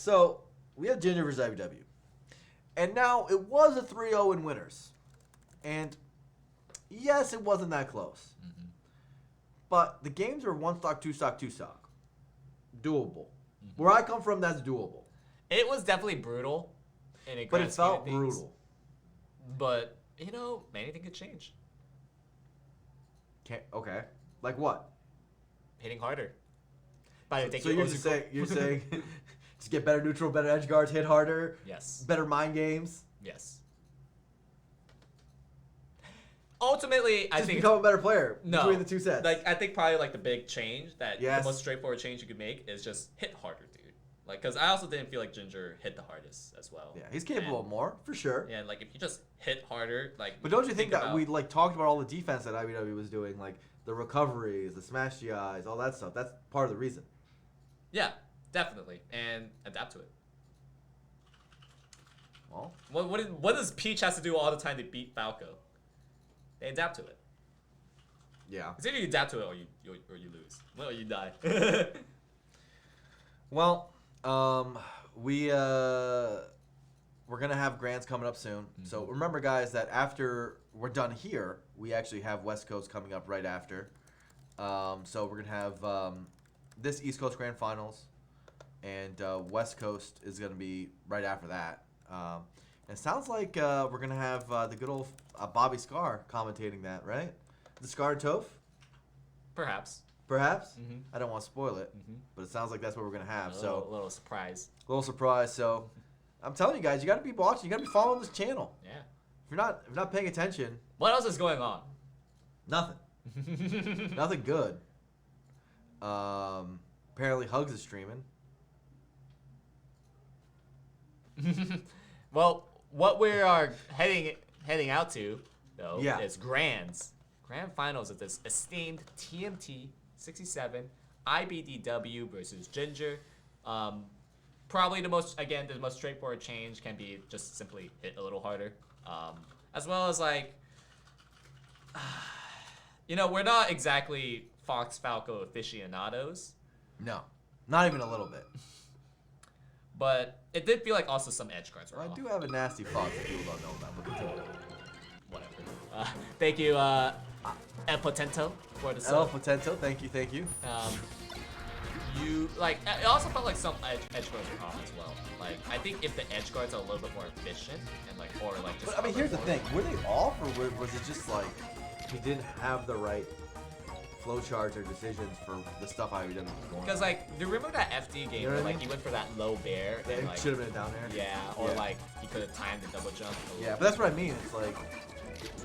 So we have Ginger versus iBDW. And now it was a 3-0 in winners. And yes, it wasn't that close. Mm-hmm. But the games are 1 stock, 2 stock, 2 stock. Doable. Mm-hmm. Where I come from, that's doable. It was definitely brutal. But it felt brutal. But, you know, anything could change. Okay. Like what? Hitting harder. So you're saying just get better neutral, better edge guards, hit harder. Yes. Better mind games. Yes. Ultimately, I think become a better player between the two sets. Like I think probably like the big change the most straightforward change you could make is just hit harder, dude. Like, because I also didn't feel like Ginger hit the hardest as well. Yeah, he's capable of more for sure. Yeah, and like if you just hit harder, like. But don't you think that we like talked about all the defense that iBDW was doing, like the recoveries, the smash GIs, all that stuff? That's part of the reason. Yeah, definitely, and adapt to it. Well, what does Peach has to do all the time to beat Falco? They adapt to it. Yeah. It's either you adapt to it or you lose. Or you die. Well, we're gonna have grands coming up soon. Mm-hmm. So remember, guys, that after we're done here, we actually have West Coast coming up right after. So we're gonna have this East Coast Grand Finals, and West Coast is gonna be right after that. And it sounds like we're gonna have the good old Bobby Scar commentating that, right? The Scar and Toph? Perhaps. Mm-hmm. I don't want to spoil it, but it sounds like that's what we're gonna have. A little surprise. So, I'm telling you guys, you got to be watching. You got to be following this channel. Yeah. If you're not paying attention. What else is going on? Nothing. Nothing good. Apparently, Hugs is streaming. Well, what we are heading out to, though, is Grand Finals of this esteemed TMT 67 iBDW versus Ginger. Probably the most straightforward change can be just simply hit a little harder, as well as like, we're not exactly Fox Falco aficionados. No, not even a little bit. But it did feel like also some edge guards were off. I do have a nasty Fox that people don't know about, but continue. Whatever. Thank you, El Potento, for the sub. El Potento, thank you. It also felt like some edge guards were off as well. Like, I think if the edge guards are a little bit more efficient and just. But I mean, here's the thing: were they off, or was it just like he didn't have the right flowcharts or decisions for the stuff I didn't want? Because do you remember that FD game where he went for that low bear? And it should have been down there. Yeah, or he could have timed the double jump. Yeah, but that's what I mean. It's like,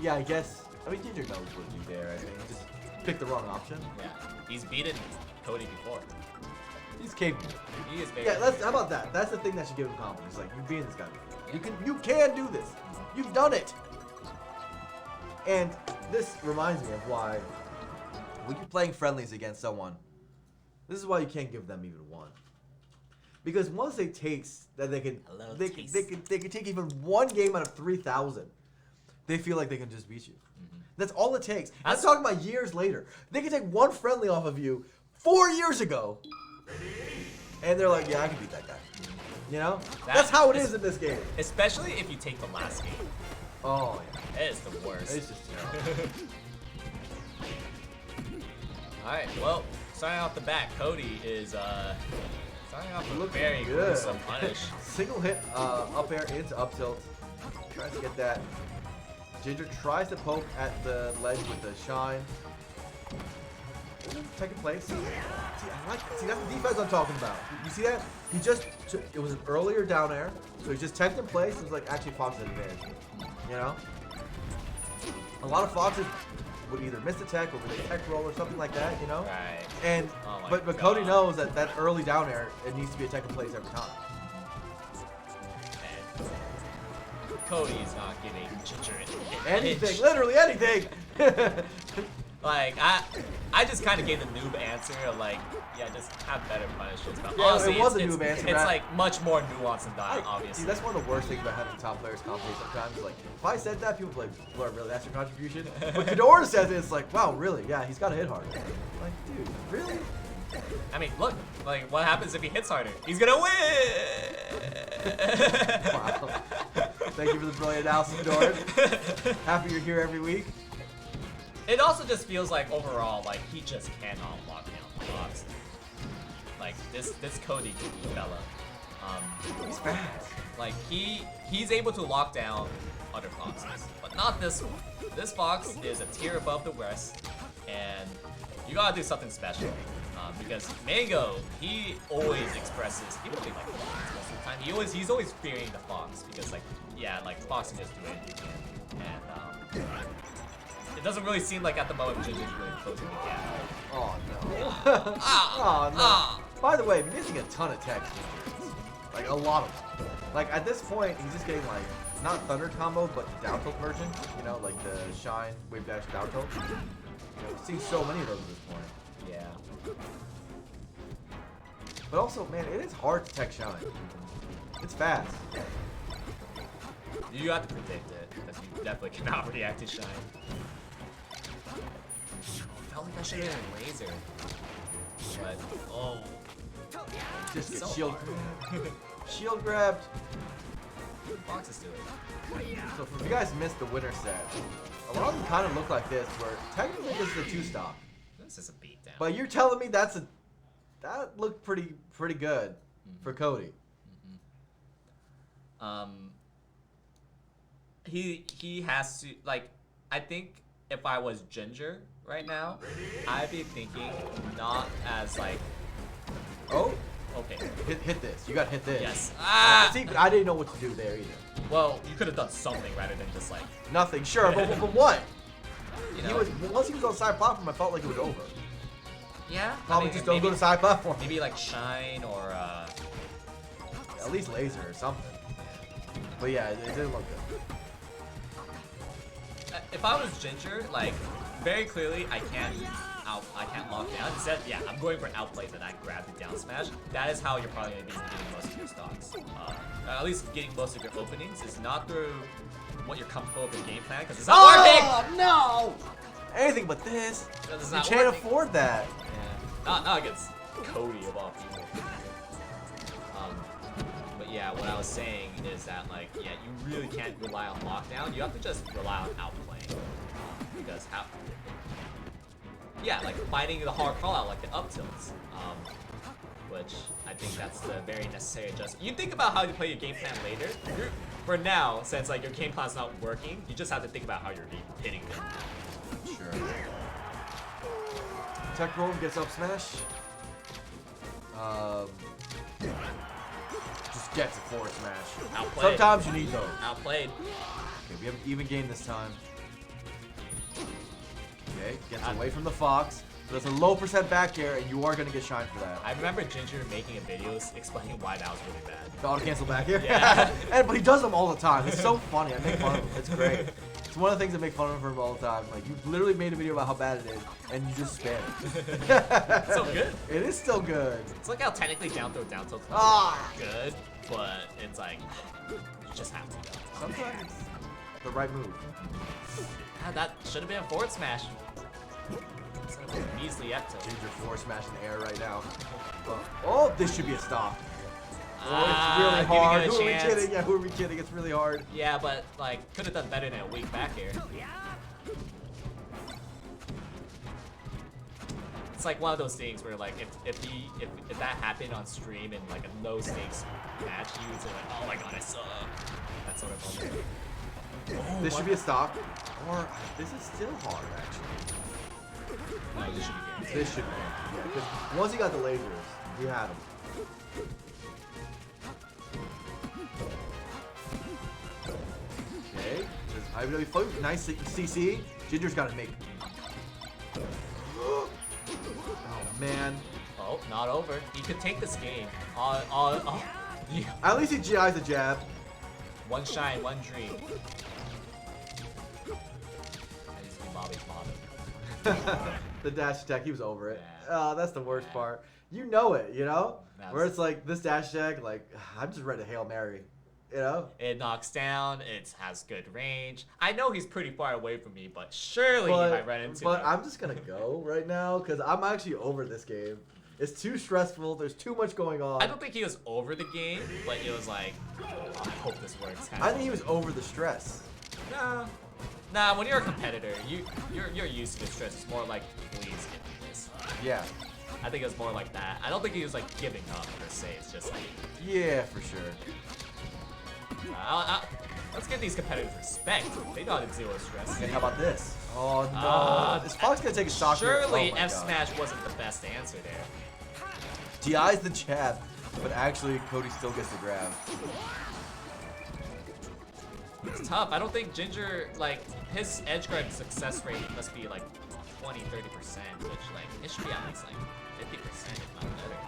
yeah, I guess. I mean, Ginger knows what to do there. I think he just picked the wrong option. Yeah, he's beaten Cody before. He's capable. He is very. Yeah, how about that? That's the thing that should give him confidence. Like, you've beaten this guy before. You can do this. You've done it. And this reminds me of why when you're playing friendlies against someone, this is why you can't give them even one. Because once they taste that they can take even one game out of 3,000, they feel like they can just beat you. Mm-hmm. That's all it takes. I'm talking about years later. They can take one friendly off of you 4 years ago, and they're like, yeah, I can beat that guy. You know? That's how it is in this game. Especially if you take the last game. Oh, yeah. It is the worst. It's just terrible. Alright, well, starting off the bat, Cody is starting off with a very good. gruesome punish. Single hit up air into up tilt. Tries to get that. Ginger tries to poke at the ledge with the shine. Second place. See, that's the defense I'm talking about. You see that? It was an earlier down air, so he's just 10th in place. It was like, actually, Fox had advantage. You know? A lot of Foxes would either miss the tech or with a tech roll or something like that, you know? Right. And but Cody knows that early down air, it needs to be a tech in place every time. And Cody's not giving Ginger anything, literally anything. Like, I just kind of gave the noob answer of like, yeah, just have better punishes. But yeah, honestly, it was a noob answer. It's like much more nuanced than that, obviously. See, that's one of the worst things about having top players commentate sometimes. Like, if I said that, people would be like, Lord, really, that's your contribution? But Fedora says it, it's like, wow, really? Yeah, he's got to hit hard. Like, dude, really? I mean, look, like, what happens if he hits harder? He's gonna win! Wow. Thank you for the brilliant analysis, Doran. Happy you're here every week. It also just feels like, overall, like, he just cannot lock down the Fox. Like, this Cody fella. He's fast. Like, he's able to lock down other Foxes, but not this one. This Fox is a tier above the rest, and you gotta do something special. Because Mango, he always expresses, he would be like most of the time, he's always fearing the Fox, because like, yeah, like Fox can just do anything. And it doesn't really seem like at the moment Ginger's really closing the gap. Oh no. Oh no. By the way, missing a ton of tech. Like a lot of them. Like at this point, he's just getting like, not Thunder combo, but the down tilt version. You know, like the Shine, Wave Dash, down tilt. You know, we've seen so many of those at this point. Yeah. But also, man, it is hard to tech Shine. It's fast. You have to predict it, because you definitely cannot react to Shine. Felt like I should have been a laser. But, oh. Just get So shield grabbed. Shield grabbed. Foxes do it. So if you guys missed the winner set, a lot of them kind of look like this, where technically this is a 2-stock. This is a beatdown. But you're telling me that looked pretty good for Cody. He has to, like, I think if I was Ginger right now, I'd be thinking not as like, oh, okay, hit this. You got to hit this. Yes. See, but I didn't know what to do there either. Well, you could have done something rather than just like nothing. Sure, but what? You know, once he was on side platform, I felt like it was over. Yeah. Probably just don't go to side platform. Maybe like Shine or at least laser or something. But yeah, it didn't look good. If I was Ginger, like very clearly, I can't lock down. Instead, yeah, I'm going for an outplay that I grab the down smash. That is how you're probably going to be getting most of your stocks. At least getting most of your openings is not through what you're comfortable with your game plan, because it's not working. Oh no! Anything but this. You can't afford that. Yeah. Not against Cody of all people. But yeah, what I was saying is that like, yeah, you really can't rely on lockdown. You have to just rely on outplaying. Because yeah, like fighting the hard call out, like the up tilts. Which I think that's the very necessary adjustment. You think about how you play your game plan later. For now, since like your game plan's not working, you just have to think about how you're hitting them. Sure. Tech roll gets up smash. Just gets a forward smash. Outplayed. Sometimes you need those. Outplayed. Okay, we have an even game this time. Okay, gets away from the Fox. But it's a low % back air, and you are going to get shine for that. I remember Ginger making a video explaining why that was really bad. The auto cancel back air? Yeah. But he does them all the time. It's so funny. I make fun of him. It's great. It's one of the things I make fun of him all the time. Like, you literally made a video about how bad it is, and you just spam it. It's so good. It is still good. It's like how technically down tilt's not good, but it's like, you just have to go. Sometimes it's the right move. God, that should have been a forward smash. Instead of a measly up tilt. Ginger forward smash in the air right now. Oh, this should be a stop. Oh, it's really hard. Who are we kidding? Yeah, who are we kidding? It's really hard. Yeah, but like, could have done better than a weak back air. It's like one of those things where like, if that happened on stream in like a low stakes match, you would say like, oh my god, I suck. That sort of moment. Oh, this should be a stop. Or this is still hard actually. No, this should be good. This should be. Yeah, because once you got the lasers, you had them. Okay. iBDW float. Nice CC. Ginger's got to make. Oh man. Oh, not over. He could take this game. Yeah. At least he GI's a jab. One shine, one dream. I used to be Bobby's motto. The dash attack, he was over it. Yeah. That's the worst part. You know it, you know? That's... Where it's like, this dash attack, like, I'm just ready to Hail Mary. You know? It knocks down, it has good range. I know he's pretty far away from me, but surely he might run into me. But I'm just going to go right now, because I'm actually over this game. It's too stressful. There's too much going on. I don't think he was over the game, but it was like, oh, I hope this works. I think he was over the stress. Nah. When you're a competitor, you're used to the stress. It's more like, please give me this. Yeah. I think it was more like that. I don't think he was like giving up per se. It's just like, yeah, for sure. Let's give these competitors respect. They know how to deal with stress. And how about this? Oh no! Is Fox gonna take a shot? Surely Oh F Smash wasn't the best answer there. DI's the jab, but actually Cody still gets the grab. It's tough. I don't think Ginger, like, his edge guard success rate must be like 20-30%, which like it should be at least like 50%, if not better.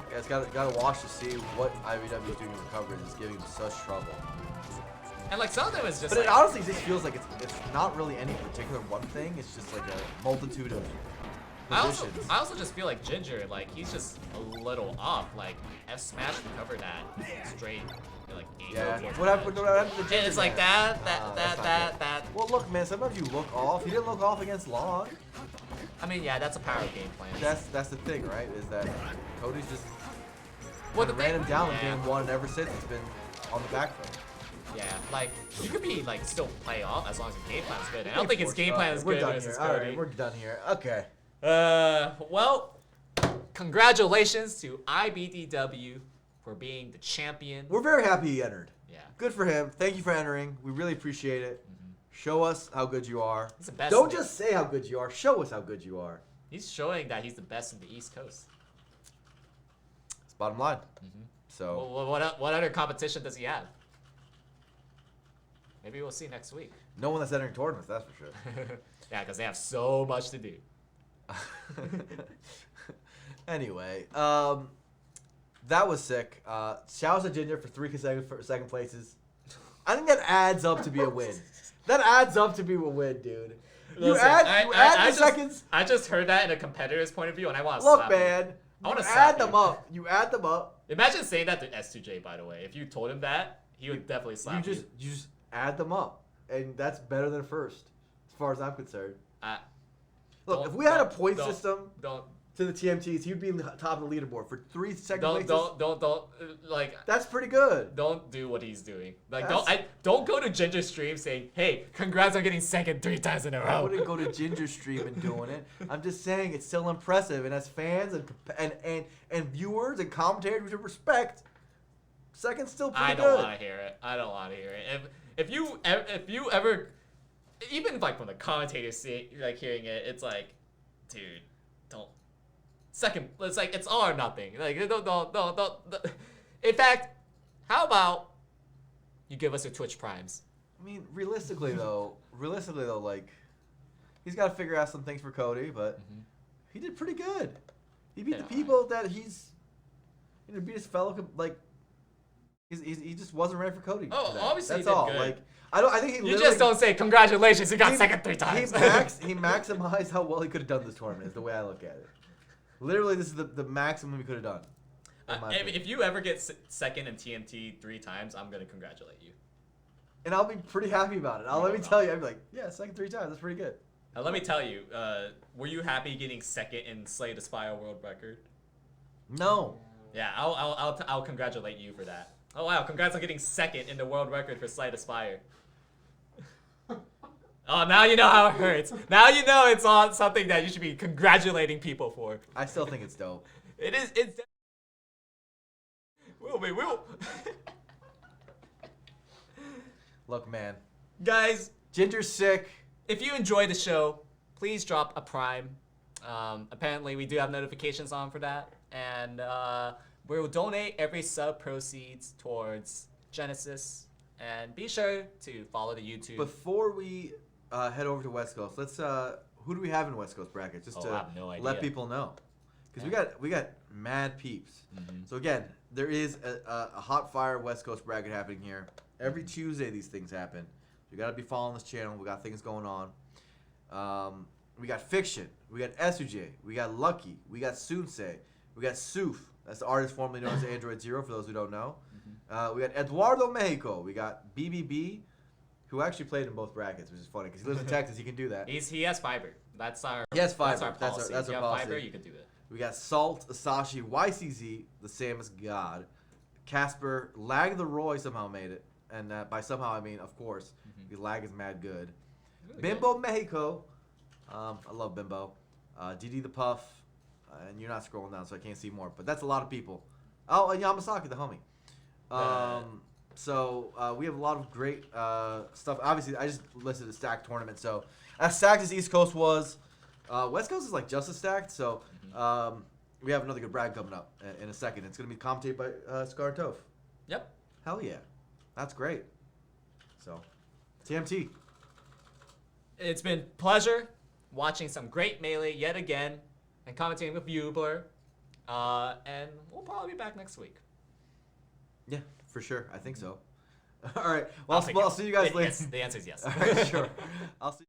Yeah, it's gotta watch to see what iBDW is doing in recovery. It's giving him such trouble. And like some of them is just. But like, it honestly just feels like it's not really any particular one thing. It's just like a multitude of positions. I also just feel like Ginger, like he's just a little off. Like F Smash recovered that straight. Like yeah. What happened to Ginger? And it's like that. Well, look, man. Sometimes you look off. He didn't look off against Long. I mean, yeah, that's a power game plan. That's the thing, right? Is that Cody's just ran him down in game 1, and ever since it's been on the back foot. Yeah, like you could be like still play off as long as the game plan's good. And I don't think his game plan is good versus Cody. Alright, we're done here. Okay. Well, congratulations to iBDW for being the champion. We're very happy he entered. Yeah. Good for him. Thank you for entering. We really appreciate it. Show us how good you are. He's the best. Don't just say how good you are. Show us how good you are. He's showing that he's the best in the East Coast. It's bottom line. So. Well, what other competition does he have? Maybe we'll see next week. No one that's entering tournaments, that's for sure. Yeah, because they have so much to do. Anyway, that was sick. Shout out to Ginger for 3 consecutive second places. I think that adds up to be a win. That adds up to be a win, dude. You add the seconds. I just heard that in a competitor's point of view, and I want to look, slap man. I want to add them up. You add them up. Imagine saying that to S2J, by the way. If you told him that, he would definitely slap you. You just add them up, and that's better than first, as far as I'm concerned. Look, if we had a point system to the TMTs, he'd be in the top of the leaderboard for 3 second places. Don't like. That's pretty good. Don't do what he's doing. Like, don't go to Ginger stream saying, "Hey, congrats on getting second 3 times in a row." I wouldn't go to Ginger stream and doing it. I'm just saying it's still impressive, and as fans and viewers and commentators we should respect, second's still pretty good. I don't want to hear it. I don't want to hear it. If you ever, even like when the commentators hearing it, it's like, dude, don't. Second, it's like it's all or nothing. Like don't. In fact, how about you give us your Twitch primes? I mean, realistically though, like he's got to figure out some things for Cody, but he did pretty good. He beat the people that he's, beat his fellow like. He just wasn't ready for Cody. Oh, obviously that's he did all. good. Like I think he. You just don't say congratulations. You got second 3 times. He maximized how well he could have done this tournament. Is the way I look at it. Literally, this is the maximum he could have done. If you ever get second in TMT 3 times, I'm gonna congratulate you. And I'll be pretty happy about it. Let me tell you, I'd be like, yeah, second 3 times. That's pretty good. Let me tell you, were you happy getting second in Slay the Spire world record? No. Yeah, I'll congratulate you for that. Oh wow, congrats on getting second in the world record for Slay the Spire. Oh, now you know how it hurts. Now you know it's on something that you should be congratulating people for. I still think it's dope. It is. It's. Will. Look, man. Guys, Ginger's sick. If you enjoy the show, please drop a prime. Apparently, we do have notifications on for that, and we'll donate every sub proceeds towards Genesis. And be sure to follow the YouTube. Before we head over to West Coast, let's who do we have in West Coast bracket just to I have no idea. let people know, because we got mad peeps. So again, there is a hot fire West Coast bracket happening here every Tuesday. These things happen. So you got to be following this channel. We got things going on. We got Fiction, we got SUJ, we got Lucky, we got Sunsei, we got Soof. That's the artist formerly known as Android Zero for those who don't know. We got Eduardo Mexico. We got BBB, who actually played in both brackets, which is funny because he lives in Texas. He can do that. He has fiber. That's our. He has fiber. That's our policy. That's if our you have policy. fiber, you can do it. We got Salt, Asashi, YCZ, the Samus God, Casper, Lag the Roy somehow made it. And by somehow, I mean, of course, the lag is mad good. Really Bimbo good. Mexico. I love Bimbo. DD the Puff. And you're not scrolling down, so I can't see more. But that's a lot of people. Oh, and Yamasaki, the homie. So we have a lot of great stuff. Obviously, I just listed a stacked tournament. So as stacked as East Coast was, West Coast is like just as stacked. So we have another good brag coming up in a second. It's going to be commentated by Scar Toph. Yep. Hell yeah. That's great. So, TMT. It's been pleasure watching some great Melee yet again and commentating with Bubler. And we'll probably be back next week. Yeah, for sure. I think so. All right. Well, I'll see you guys later. Yes, the answer is yes. All right, sure. I'll see